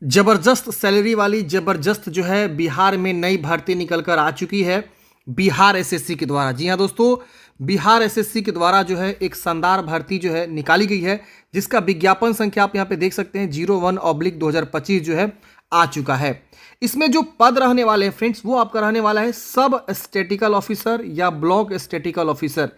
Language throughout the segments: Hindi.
जबरदस्त सैलरी वाली जबरदस्त जो है बिहार में नई भर्ती निकल कर आ चुकी है बिहार एसएससी के द्वारा। जी हाँ दोस्तों, बिहार एसएससी के द्वारा जो है एक शानदार भर्ती जो है निकाली गई है, जिसका विज्ञापन संख्या आप यहाँ पे देख सकते हैं 01/2025 जो है आ चुका है। इसमें जो पद रहने वाले हैं फ्रेंड्स, वो आपका रहने वाला है सब स्टैटिकल ऑफिसर या ब्लॉक स्टैटिकल ऑफिसर,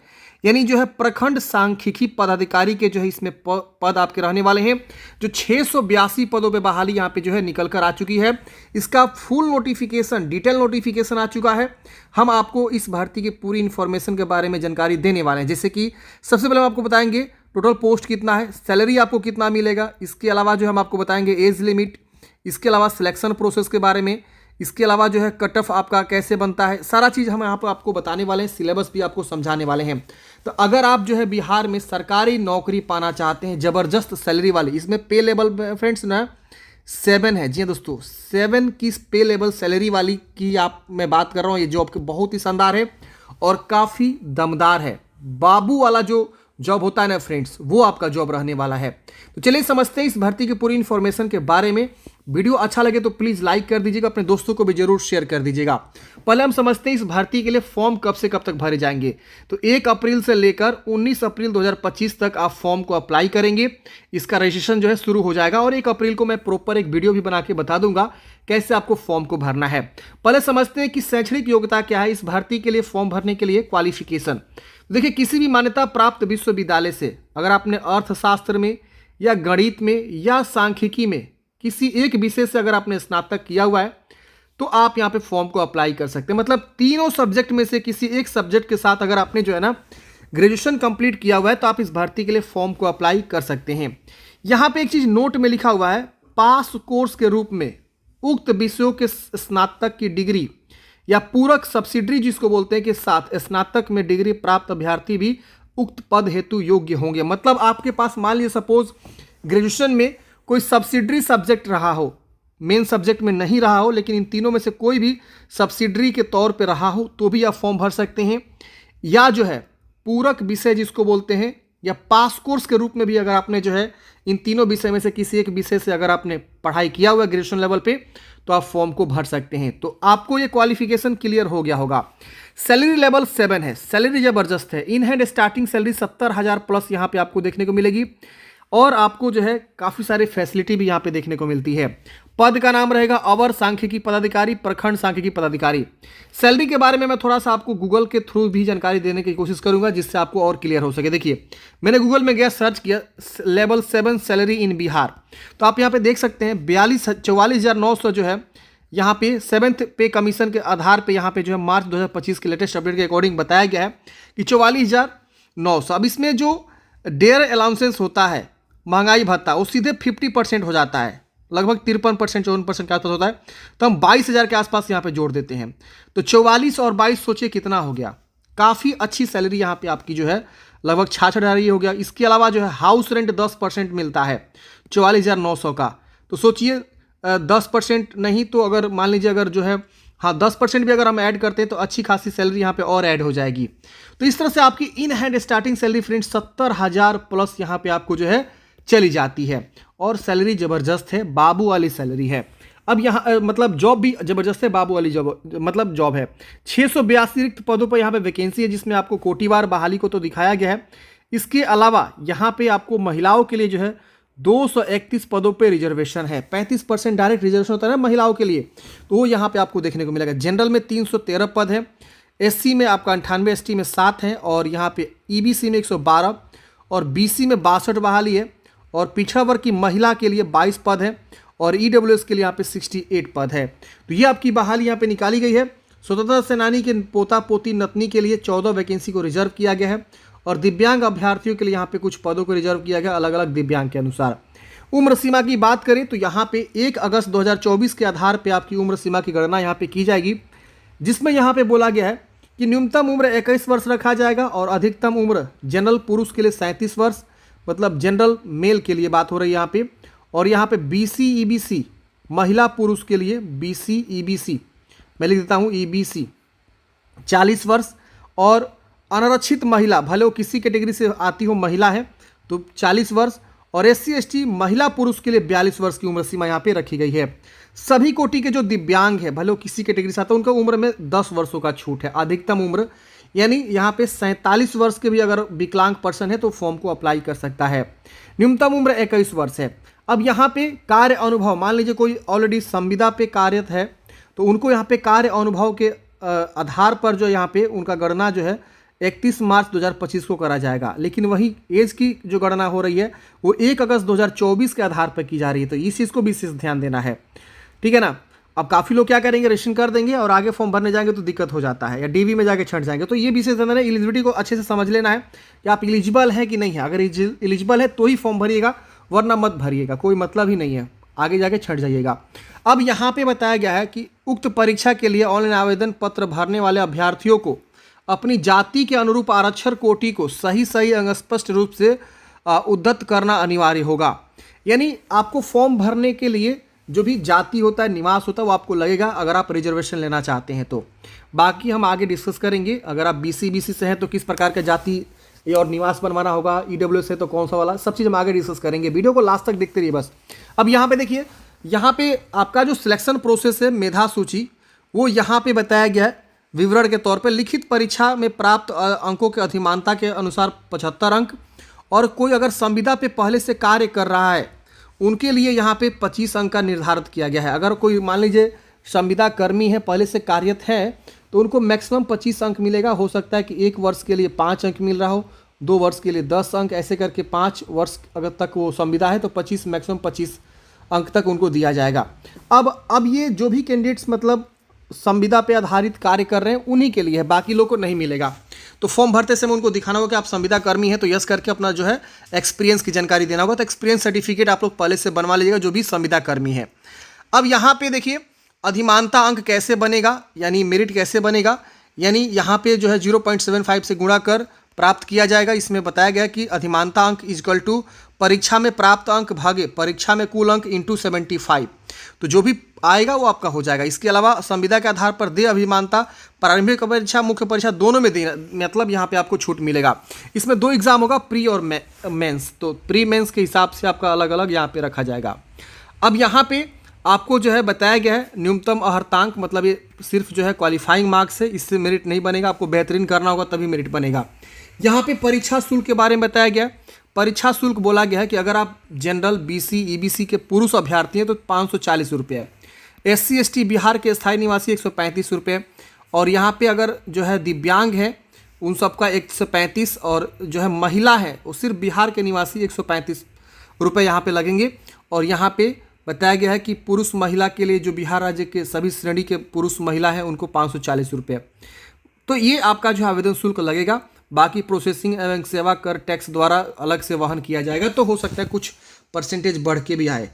यानी जो है प्रखंड सांख्यिकी पदाधिकारी के जो है इसमें पद आपके रहने वाले हैं। जो 682 पदों पे बहाली यहाँ पे जो है निकल कर आ चुकी है। इसका फुल नोटिफिकेशन, डिटेल नोटिफिकेशन आ चुका है। हम आपको इस भर्ती की पूरी इंफॉर्मेशन के बारे में जानकारी देने वाले हैं। जैसे कि सबसे पहले हम आपको बताएंगे टोटल पोस्ट कितना है, सैलरी आपको कितना मिलेगा, इसके अलावा जो हम आपको बताएंगे एज लिमिट, इसके अलावा सिलेक्शन प्रोसेस के बारे में, इसके अलावा जो है कट ऑफ आपका कैसे बनता है, सारा चीज़ हम यहाँ पर आपको बताने वाले हैं। सिलेबस भी आपको समझाने वाले हैं। तो अगर आप जो है बिहार में सरकारी नौकरी पाना चाहते हैं ज़बरदस्त सैलरी वाली, इसमें पे लेवल फ्रेंड्स ना 7 है। जी हाँ दोस्तों, 7 की पे लेवल सैलरी वाली की मैं बात कर रहा हूँ। ये जॉब के बहुत ही शानदार है और काफ़ी दमदार है। बाबू वाला जो जॉब होता है ना फ्रेंड्स, वो आपका जॉब रहने वाला है। तो चलिए समझते हैं इस भर्ती की पूरी इन्फॉर्मेशन के बारे में। वीडियो अच्छा लगे तो प्लीज़ लाइक कर दीजिएगा, अपने दोस्तों को भी जरूर शेयर कर दीजिएगा। पहले हम समझते हैं इस भर्ती के लिए फॉर्म कब से कब तक भरे जाएंगे। तो 1 अप्रैल से लेकर 19 अप्रैल 2025 तक आप फॉर्म को अप्लाई करेंगे। इसका रजिस्ट्रेशन जो है शुरू हो जाएगा और 1 अप्रैल को मैं प्रॉपर एक वीडियो भी बना के बता दूंगा कैसे आपको फॉर्म को भरना है। पहले समझते हैं कि शैक्षणिक योग्यता क्या है इस भर्ती के लिए। फॉर्म भरने के लिए क्वालिफिकेशन देखिए, किसी भी मान्यता प्राप्त विश्वविद्यालय से अगर आपने अर्थशास्त्र में या गणित में या सांख्यिकी में किसी एक विषय से अगर आपने स्नातक किया हुआ है तो आप यहाँ पे फॉर्म को अप्लाई कर सकते हैं। मतलब तीनों सब्जेक्ट में से किसी एक सब्जेक्ट के साथ अगर आपने जो है ना ग्रेजुएशन कंप्लीट किया हुआ है तो आप इस भर्ती के लिए फॉर्म को अप्लाई कर सकते हैं। यहाँ पे एक चीज़ नोट में लिखा हुआ है, पास कोर्स के रूप में उक्त विषयों के स्नातक की डिग्री या पूरक सब्सिडरी जिसको बोलते हैं के साथ स्नातक में डिग्री प्राप्त अभ्यर्थी भी उक्त पद हेतु योग्य होंगे। मतलब आपके पास मान लीजिए सपोज ग्रेजुएशन में कोई सब्सिडरी सब्जेक्ट रहा हो, मेन सब्जेक्ट में नहीं रहा हो, लेकिन इन तीनों में से कोई भी सब्सिडरी के तौर पे रहा हो तो भी आप फॉर्म भर सकते हैं। या जो है पूरक विषय जिसको बोलते हैं, या पास कोर्स के रूप में भी अगर आपने जो है इन तीनों विषय में से किसी एक विषय से अगर आपने पढ़ाई किया हुआ है ग्रेजुएशन लेवल पे तो आप फॉर्म को भर सकते हैं। तो आपको ये क्वालिफिकेशन क्लियर हो गया होगा। सैलरी लेवल 7 है, सैलरी जबरदस्त है। In hand starting salary 70,000 plus यहाँ पे आपको देखने को मिलेगी और आपको जो है काफ़ी सारे फैसिलिटी भी यहाँ पे देखने को मिलती है। पद का नाम रहेगा अवर सांख्यिकी पदाधिकारी, प्रखंड सांख्यिकी पदाधिकारी। सैलरी के बारे में मैं थोड़ा सा आपको गूगल के थ्रू भी जानकारी देने की कोशिश करूंगा जिससे आपको और क्लियर हो सके। देखिए, मैंने गूगल में गया, सर्च किया लेवल 7 सैलरी इन बिहार, तो आप यहाँ पे देख सकते हैं 44,900 जो है यहाँ पे 7th पे कमीशन के आधार पे यहाँ पे जो है मार्च 2025 के लेटेस्ट अपडेट के अकॉर्डिंग बताया गया है कि 44,900। अब इसमें जो डेयर अलाउंसेंस होता है, महंगाई भत्ता, वो सीधे 50% हो जाता है, लगभग 53% 54% के आसपास होता है। तो हम 22,000 के आसपास यहाँ पे जोड़ देते हैं। तो 44 और 22 सोचिए कितना हो गया। काफ़ी अच्छी सैलरी यहाँ पे आपकी जो है लगभग 66,000 ये हो गया। इसके अलावा जो है हाउस रेंट 10% मिलता है 44,900 का। तो सोचिए 10% नहीं तो अगर मान लीजिए अगर जो है 10% भी अगर हम ऐड करते हैं तो अच्छी खासी सैलरी यहाँ पे और ऐड हो जाएगी। तो इस तरह से आपकी in hand starting salary friends 70,000 plus यहाँ पे आपको जो है चली जाती है और सैलरी ज़बरदस्त है, बाबू वाली सैलरी है। अब यहाँ मतलब जॉब भी ज़बरदस्त है, बाबू वाली जॉब मतलब जॉब है। 682 रिक्त पदों पर यहाँ पे वैकेंसी है जिसमें आपको कोटिवार बहाली को तो दिखाया गया है। इसके अलावा यहाँ पे आपको महिलाओं के लिए जो है 231 पदों पे रिजर्वेशन है। 35% डायरेक्ट रिजर्वेशन होता है ना महिलाओं के लिए, तो वो यहाँ पे आपको देखने को मिलेगा। जनरल में 313 पद है, एससी में आपका 98, एसटी में 7 है और यहाँ पे ईबीसी में 112 और बीसी में 62 बहाली है और पिछड़ा वर्ग की महिला के लिए 22 पद है और ईडब्ल्यूएस के लिए यहाँ पे 68 पद है। तो ये आपकी बहाली यहाँ पे निकाली गई है। स्वतंत्रता सेनानी के पोता पोती नतनी के लिए 14 वैकेंसी को रिजर्व किया गया है और दिव्यांग अभ्यर्थियों के लिए यहाँ पे कुछ पदों को रिजर्व किया गया अलग अलग दिव्यांग के अनुसार। उम्र सीमा की बात करें तो यहाँ पे 1 अगस्त 2024 के आधार पे आपकी उम्र सीमा की गणना यहाँ पे की जाएगी, जिसमें यहाँ पे बोला गया है कि न्यूनतम उम्र 21 वर्ष रखा जाएगा और अधिकतम उम्र जनरल पुरुष के लिए 37 वर्ष, मतलब जनरल मेल के लिए बात हो रही है यहाँ पे। और यहाँ पे बीसी ईबीसी महिला पुरुष के लिए बीसी ईबीसी मैं लिख देता हूँ ईबीसी 40 वर्ष और अनारक्षित महिला, भले वो किसी कैटेगरी से आती हो महिला है तो 40 वर्ष और SC/ST महिला पुरुष के लिए 42 वर्ष की उम्र सीमा यहाँ पे रखी गई है। सभी कोटि के जो दिव्यांग है, भले किसी कैटेगरी से आता है, उनका उम्र में 10 वर्षों का छूट है। अधिकतम उम्र यानी यहाँ पे 47 वर्ष के भी अगर विकलांग पर्सन है तो फॉर्म को अप्लाई कर सकता है। न्यूनतम उम्र 21 वर्ष है। अब यहाँ पे कार्य अनुभव, मान लीजिए कोई ऑलरेडी संविदा पे कार्यरत है तो उनको यहाँ पे कार्य अनुभव के आधार पर जो यहाँ पे उनका गणना जो है 31 मार्च 2025 को करा जाएगा। लेकिन वही एज की जो गणना हो रही है वो 1 अगस्त 2024 के आधार पर की जा रही है। तो इस चीज़ को भी विशेष ध्यान देना है, ठीक है ना। अब काफ़ी लोग क्या करेंगे, रजिस्ट्रेशन कर देंगे और आगे फॉर्म भरने जाएंगे तो दिक्कत हो जाता है, या DV में जाके छंट जाएंगे। तो ये विशेष ध्यान देना है, एलिजिबिलिटी को अच्छे से समझ लेना है कि आप एलिजिबल हैं कि नहीं है। अगर एलिजिबल है तो ही फॉर्म भरिएगा, वरना मत भरिएगा, कोई मतलब ही नहीं है, आगे जाके छंट जाइएगा। अब यहाँ पे बताया गया है कि उक्त परीक्षा के लिए ऑनलाइन आवेदन पत्र भरने वाले अभ्यर्थियों को अपनी जाति के अनुरूप आरक्षण कोटि को सही स्पष्ट रूप से उद्धत करना अनिवार्य होगा। यानी आपको फॉर्म भरने के लिए जो भी जाति होता है, निवास होता है, वो आपको लगेगा अगर आप रिजर्वेशन लेना चाहते हैं तो। बाकी हम आगे डिस्कस करेंगे। अगर आप BC से हैं तो किस प्रकार का जाति और निवास बनवाना होगा, EWS है तो कौन सा वाला, सब चीज़ हम आगे डिस्कस करेंगे। वीडियो को लास्ट तक देखते रहिए बस। अब यहाँ पे देखिए, यहाँ पे आपका जो सिलेक्शन प्रोसेस है, मेधा सूची, वो यहाँ पे बताया गया है विवरण के तौर पे। लिखित परीक्षा में प्राप्त अंकों के अधिमानता के अनुसार 75 अंक, और कोई अगर संविदा पे पहले से कार्य कर रहा है उनके लिए यहाँ पे 25 अंक का निर्धारित किया गया है। अगर कोई मान लीजिए संविदा कर्मी है, पहले से कार्यरत है, तो उनको मैक्सिमम 25 अंक मिलेगा। हो सकता है कि 1 वर्ष के लिए 5 अंक मिल रहा हो, 2 वर्ष के लिए 10 अंक, ऐसे करके 5 वर्ष अगर तक वो संविदा है तो 25 मैक्सिमम 25 अंक तक उनको दिया जाएगा। अब ये जो भी कैंडिडेट्स मतलब संविदा पे आधारित कार्य कर रहे हैं उन्हीं के लिए है, बाकी लोग को नहीं मिलेगा। तो फॉर्म भरते समय उनको दिखाना होगा कि आप संविदा कर्मी हैं, तो यस करके अपना जो है एक्सपीरियंस की जानकारी देना होगा। तो एक्सपीरियंस सर्टिफिकेट आप लोग पहले से बनवा लीजिएगा जो भी संविदा कर्मी है। अब यहाँ पे देखिए अधिमानता अंक कैसे बनेगा, यानी मेरिट कैसे बनेगा, यानी यहाँ पे जो है 0.75 से गुणा कर प्राप्त किया जाएगा। इसमें बताया गया कि अधिमानता अंक इक्वल टू परीक्षा में प्राप्त अंक भागे परीक्षा में कुल अंक इंटू 75, तो जो भी आएगा वो आपका हो जाएगा। इसके अलावा संविदा के आधार पर दे अभिमानता, प्रारंभिक परीक्षा मुख्य परीक्षा दोनों में देना, मतलब यहाँ पे आपको छूट मिलेगा। इसमें 2 एग्जाम होगा, प्री और मेंस, तो प्री मेंस के हिसाब से आपका अलग अलग यहाँ पे रखा जाएगा। अब यहाँ पे आपको जो है बताया गया है न्यूनतम अर्हतांक, मतलब ये सिर्फ जो है क्वालिफाइंग मार्क्स है, इससे मेरिट नहीं बनेगा, आपको बेहतरीन करना होगा तभी मेरिट बनेगा। यहाँ पे परीक्षा शुल्क के बारे में बताया गया। परीक्षा शुल्क बोला गया है कि अगर आप जनरल, BC, EBC के पुरुष अभ्यर्थी हैं तो 540 रुपये है। SC/ST बिहार के स्थायी निवासी 135 रुपये, और यहाँ पे अगर जो है दिव्यांग है उन सबका 135, और जो है महिला है वो सिर्फ बिहार के निवासी 135 रुपये यहाँ पे लगेंगे। और यहाँ पे बताया गया है कि पुरुष महिला के लिए जो बिहार राज्य के सभी श्रेणी के पुरुष महिला हैं उनको 540 रुपये। तो ये आपका जो आवेदन शुल्क लगेगा। बाकी प्रोसेसिंग एवं सेवा कर टैक्स द्वारा अलग से वहन किया जाएगा, तो हो सकता है कुछ परसेंटेज बढ़ के भी आए।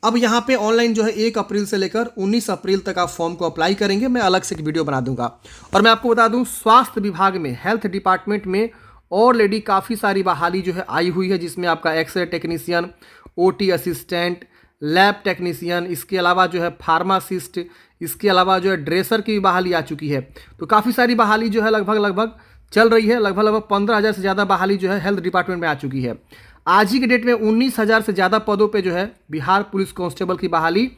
अब यहाँ पे ऑनलाइन जो है 1 अप्रैल से लेकर 19 अप्रैल तक आप फॉर्म को अप्लाई करेंगे। मैं अलग से एक वीडियो बना दूंगा। और मैं आपको बता दूं, स्वास्थ्य विभाग में, हेल्थ डिपार्टमेंट में ऑलरेडी काफ़ी सारी बहाली जो है आई हुई है, जिसमें आपका x ray technician, OT assistant, lab technician, इसके अलावा जो है फार्मासिस्ट, इसके अलावा जो है ड्रेसर की भी बहाली आ चुकी है। तो काफ़ी सारी बहाली जो है लगभग चल रही है। लगभग 15,000 से ज़्यादा बहाली जो है हेल्थ डिपार्टमेंट में आ चुकी है। आज ही के डेट में 19,000 से ज़्यादा पदों पे जो है बिहार पुलिस कांस्टेबल की बहाली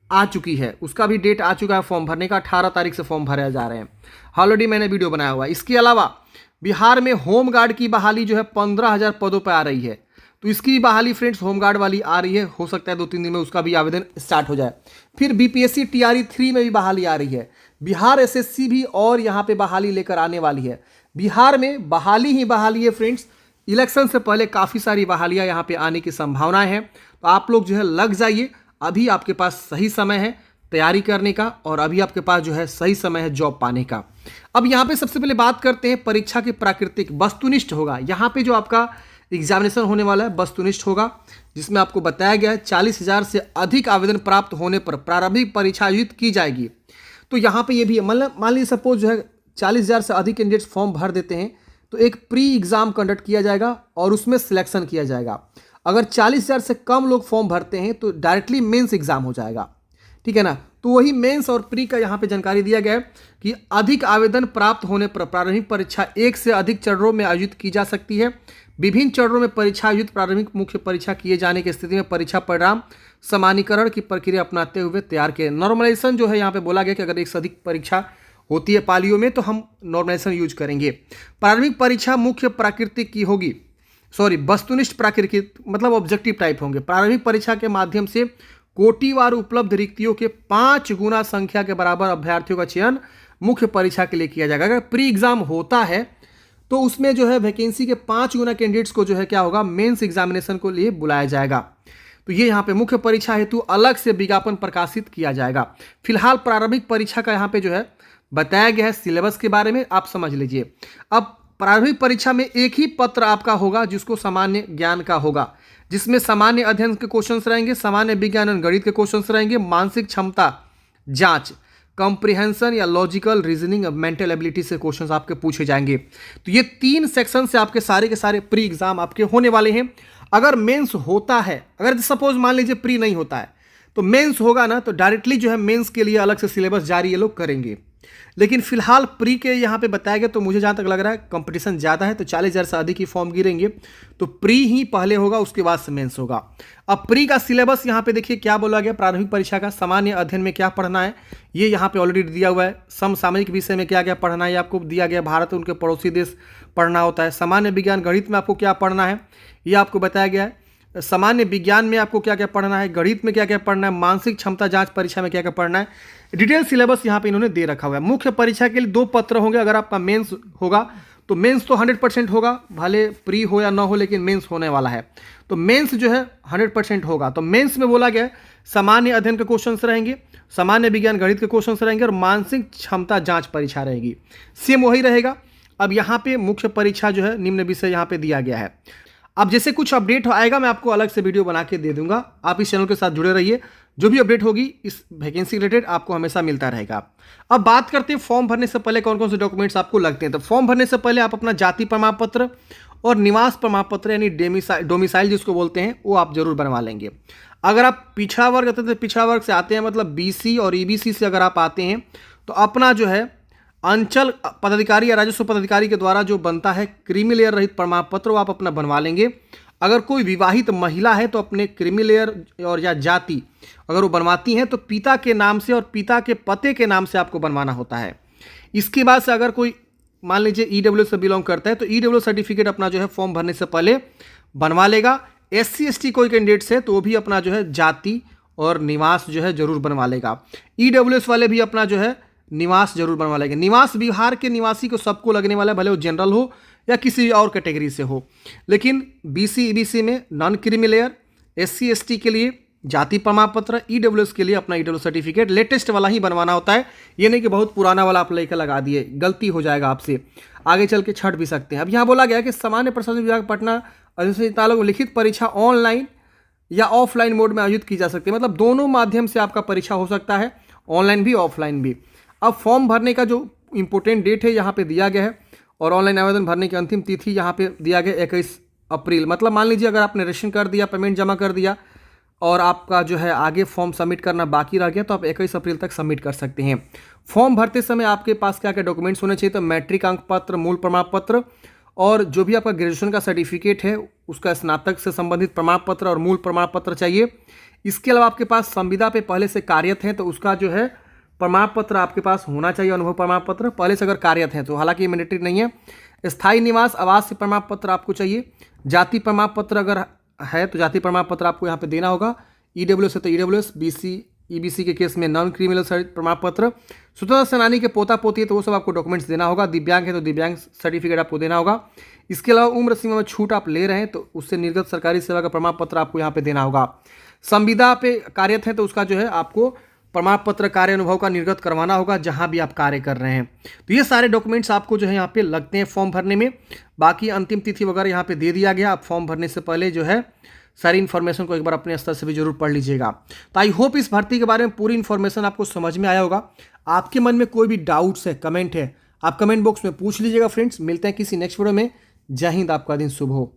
आ चुकी है। उसका भी डेट आ चुका है फॉर्म भरने का, 18 तारीख से फॉर्म भरे जा रहे हैं। ऑलरेडी मैंने वीडियो बनाया हुआ है। इसके अलावा बिहार में होमगार्ड की बहाली जो है 15,000 पदों पर आ रही है। तो इसकी बहाली फ्रेंड्स होमगार्ड वाली आ रही है, हो सकता है 2-3 दिन में उसका भी आवेदन स्टार्ट हो जाए। फिर BPSC TRE 3 में भी बहाली आ रही है। बिहार SSC भी और यहाँ पे बहाली लेकर आने वाली है। बिहार में बहाली ही बहाली है फ्रेंड्स। इलेक्शन से पहले काफ़ी सारी बहालियाँ यहाँ पे आने की संभावनाएं हैं। तो आप लोग जो है लग जाइए, अभी आपके पास सही समय है तैयारी करने का, और अभी आपके पास जो है सही समय है जॉब पाने का। अब यहाँ पे सबसे पहले बात करते हैं परीक्षा की प्राकृतिक, वस्तुनिष्ठ होगा। यहाँ पे जो आपका एग्जामिनेशन होने वाला है वस्तुनिष्ठ होगा, जिसमें आपको बताया गया है 40,000 से अधिक आवेदन प्राप्त होने पर प्रारंभिक परीक्षा आयोजित की जाएगी। तो यहाँ पे ये भी है, मतलब मान लीजिए सपोज जो है 40,000 से अधिक कैंडिडेट्स फॉर्म भर देते हैं तो एक प्री एग्ज़ाम कंडक्ट किया जाएगा और उसमें सिलेक्शन किया जाएगा। अगर 40,000 से कम लोग फॉर्म भरते हैं तो डायरेक्टली मेंस एग्ज़ाम हो जाएगा, ठीक है ना। तो वही मेंस और प्री का यहाँ पे जानकारी दिया गया है कि अधिक आवेदन प्राप्त होने पर प्रारंभिक परीक्षा एक से अधिक चरणों में आयोजित की जा सकती है। विभिन्न चरणों में परीक्षा आयोजित प्रारंभिक मुख्य परीक्षा किए जाने की स्थिति में परीक्षा परिणाम सामान्यीकरण की प्रक्रिया अपनाते हुए तैयार किए। नॉर्मलाइजेशन जो है यहाँ पे बोला गया कि अगर एक से अधिक परीक्षा होती है पालियों में तो हम नॉर्मलाइजेशन यूज करेंगे। प्रारंभिक परीक्षा मुख्य प्राकृतिक की होगी, वस्तुनिष्ठ प्राकृतिक मतलब ऑब्जेक्टिव टाइप होंगे। प्रारंभिक परीक्षा के माध्यम से कोटिवार उपलब्ध रिक्तियों के 5 गुना संख्या के बराबर अभ्यर्थियों का चयन मुख्य परीक्षा के लिए किया जाएगा। अगर प्री एग्जाम होता है तो उसमें जो है वैकेंसी के 5 गुना कैंडिडेट्स को जो है क्या होगा, मेंस एग्जामिनेशन को लिए बुलाया जाएगा। तो ये यहाँ पे मुख्य परीक्षा हेतु अलग से विज्ञापन प्रकाशित किया जाएगा। फिलहाल प्रारंभिक परीक्षा का यहाँ पे जो है बताया गया है सिलेबस के बारे में, आप समझ लीजिए। अब प्रारंभिक परीक्षा में एक ही पत्र आपका होगा जिसको सामान्य ज्ञान का होगा, जिसमें सामान्य अध्ययन के क्वेश्चंस रहेंगे, सामान्य विज्ञान और गणित के क्वेश्चंस रहेंगे, मानसिक क्षमता जांच, कॉम्प्रिहेंशन या लॉजिकल रीजनिंग, मेंटल एबिलिटी से क्वेश्चंस आपके पूछे जाएंगे। तो ये 3 सेक्शन से आपके सारे के सारे प्री एग्जाम आपके होने वाले हैं। अगर मेंस होता है, अगर सपोज मान लीजिए प्री नहीं होता है तो मेंस होगा ना, तो डायरेक्टली जो है मेंस के लिए अलग से सिलेबस जारी ये लोग करेंगे। लेकिन फिलहाल प्री के यहाँ पे बताया गया, तो मुझे जहाँ तक लग रहा है कंपटीशन ज़्यादा है, तो 40,000 से अधिक ही फॉर्म गिरेंगे, तो प्री ही पहले होगा, उसके बाद से मेंस होगा। अब प्री का सिलेबस यहाँ पे देखिए क्या बोला गया। प्रारंभिक परीक्षा का सामान्य अध्ययन में क्या पढ़ना है ये यहाँ पे ऑलरेडी दिया हुआ है। समसामयिक विषय में क्या क्या पढ़ना है ये आपको दिया गया। भारत उनके पड़ोसी देश पढ़ना होता है। सामान्य विज्ञान गणित में आपको क्या पढ़ना है ये आपको बताया गया है। सामान्य विज्ञान में आपको क्या क्या पढ़ना है, गणित में क्या क्या पढ़ना है, मानसिक क्षमता जांच परीक्षा में क्या क्या पढ़ना है, डिटेल सिलेबस यहाँ पे इन्होंने दे रखा हुआ है। मुख्य परीक्षा के लिए 2 पत्र होंगे। अगर आपका मेंस होगा तो मेंस तो 100% होगा, भले प्री हो या ना हो, लेकिन मेंस होने वाला है। तो मेंस जो है 100% होगा। तो मेंस में बोला गया सामान्य अध्ययन के क्वेश्चंस रहेंगे, सामान्य विज्ञान गणित के क्वेश्चंस रहेंगे और मानसिक क्षमता जाँच परीक्षा रहेगी। सेम वही रहेगा। अब यहाँ पे मुख्य परीक्षा जो है निम्न विषय यहाँ पे दिया गया है। अब जैसे कुछ अपडेट आएगा मैं आपको अलग से वीडियो बना के दे दूंगा। आप इस चैनल के साथ जुड़े रहिए, जो भी अपडेट होगी इस वैकेंसी रिलेटेड आपको हमेशा मिलता रहेगा। अब बात करते हैं फॉर्म भरने से पहले कौन कौन से डॉक्यूमेंट्स आपको लगते हैं। तो फॉर्म भरने से पहले आप अपना जाति प्रमाण पत्र और निवास प्रमाण पत्र यानी डोमिसाइल जिसको बोलते हैं वो आप जरूर बनवा लेंगे। अगर आप पिछड़ा वर्ग पिछड़ा वर्ग से आते हैं, मतलब BC और EBC से अगर आप आते हैं, तो अपना जो है अंचल पदाधिकारी या राजस्व पदाधिकारी के द्वारा जो बनता है क्रीमी लेयर रहित प्रमाण पत्र वो आप अपना बनवा लेंगे। अगर कोई विवाहित महिला है तो अपने क्रीमी लेयर और या जाति अगर वो बनवाती हैं तो पिता के नाम से और पिता के पते के नाम से आपको बनवाना होता है। इसके बाद से अगर कोई मान लीजिए EWS से बिलोंग करता है तो EWS सर्टिफिकेट अपना जो है फॉर्म भरने से पहले बनवा लेगा। SC ST कोई कैंडिडेट्स है तो वो भी अपना जो है जाति और निवास जो है जरूर बनवा लेगा। EWS वाले भी अपना जो है निवास जरूर बनवा लेंगे। निवास बिहार के निवासी को सबको लगने वाला है, भले वो जनरल हो या किसी और कैटेगरी से हो। लेकिन BC EBC में non creamy layer, SC ST के लिए जाति प्रमाण पत्र, EWS के लिए अपना EWS सर्टिफिकेट लेटेस्ट वाला ही बनवाना होता है। ये नहीं कि बहुत पुराना वाला आप लेकर लगा दिए, गलती हो जाएगा आपसे, आगे चल के छट भी सकते हैं। अब यहाँ बोला गया कि सामान्य प्रशासन विभाग पटना अधिसूचित लिखित परीक्षा ऑनलाइन या ऑफलाइन मोड में आयोजित की जा सकती है। मतलब दोनों माध्यम से आपका परीक्षा हो सकता है, ऑनलाइन भी ऑफलाइन भी। अब फॉर्म भरने का जो इम्पोर्टेंट डेट है यहाँ पे दिया गया है और ऑनलाइन आवेदन भरने की अंतिम तिथि यहाँ पे दिया गया 21 अप्रैल। मतलब मान लीजिए अगर आपने रजिस्ट्रेशन कर दिया, पेमेंट जमा कर दिया और आपका जो है आगे फॉर्म सबमिट करना बाकी रह गया तो आप 21 अप्रैल तक सबमिट कर सकते हैं। फॉर्म भरते समय आपके पास क्या क्या डॉक्यूमेंट्स होने चाहिए, तो मैट्रिक अंक पत्र, मूल प्रमाण पत्र और जो भी आपका ग्रेजुएशन का सर्टिफिकेट है उसका स्नातक से संबंधित प्रमाण पत्र और मूल प्रमाण पत्र चाहिए। इसके अलावा आपके पास संविदा पे पहले से कार्यरत हैं तो उसका जो है प्रमाण पत्र आपके पास होना चाहिए। अनुभव प्रमाण पत्र पहले से अगर कार्यरत हैं तो, हालांकि मैंडेटरी नहीं है। स्थायी निवास आवास से प्रमाण पत्र आपको चाहिए। जाति प्रमाण पत्र अगर है तो जाति प्रमाण पत्र आपको यहाँ पे देना होगा। EWS है तो EWS, BC EBC के केस में नॉन क्रिमिनल प्रमाण पत्र। स्वतंत्रता सेनानी के पोता पोती है तो वो सब आपको डॉक्यूमेंट्स देना होगा। दिव्यांग है तो दिव्यांग सर्टिफिकेट आपको देना होगा। इसके अलावा उम्र सीमा में छूट आप ले रहे हैं तो उससे निर्गत सरकारी सेवा का प्रमाण पत्र आपको यहाँ पे देना होगा। संविदा पे कार्यरत है तो उसका जो है आपको प्रमाण पत्र कार्य अनुभव का निर्गत करवाना होगा जहां भी आप कार्य कर रहे हैं। तो ये सारे डॉक्यूमेंट्स आपको जो है यहाँ पे लगते हैं फॉर्म भरने में। बाकी अंतिम तिथि वगैरह यहाँ पे दे दिया गया। आप फॉर्म भरने से पहले जो है सारी इन्फॉर्मेशन को एक बार अपने स्तर से भी जरूर पढ़ लीजिएगा। तो आई होप इस भर्ती के बारे में पूरी इन्फॉर्मेशन आपको समझ में आया होगा। आपके मन में कोई भी डाउट्स है, कमेंट है, आप कमेंट बॉक्स में पूछ लीजिएगा। फ्रेंड्स, मिलते हैं किसी नेक्स्ट वीडियो में। जय हिंद, आपका दिन शुभ हो।